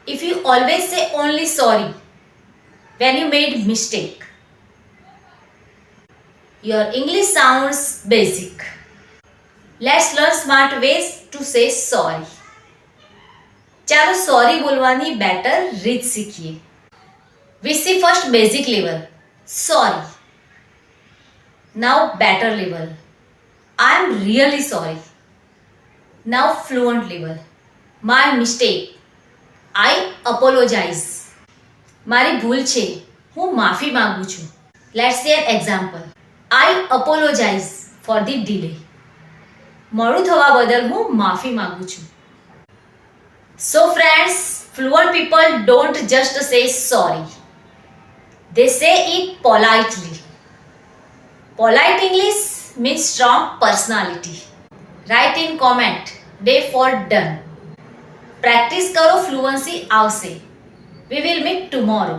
if you always say only sorry when you made mistake, your English sounds basic. Let's learn smart ways to say sorry. ચાલો sorry બોલવાની better રીત શીખીએ. We see first basic level. Sorry. Now better level. I am really sorry. Now fluent level. My mistake. I apologize. મારી ભૂલ છે. હું માફી માંગુ છું. Let's see an example. I apologize for the delay. મોડું થવા બદલ હું માફી માંગુ છું. So friends, fluent people don't just say sorry. They say it politely. Polite English means strong personality. Write in comment day for done. Practice કરો fluency આવશે. We will meet tomorrow.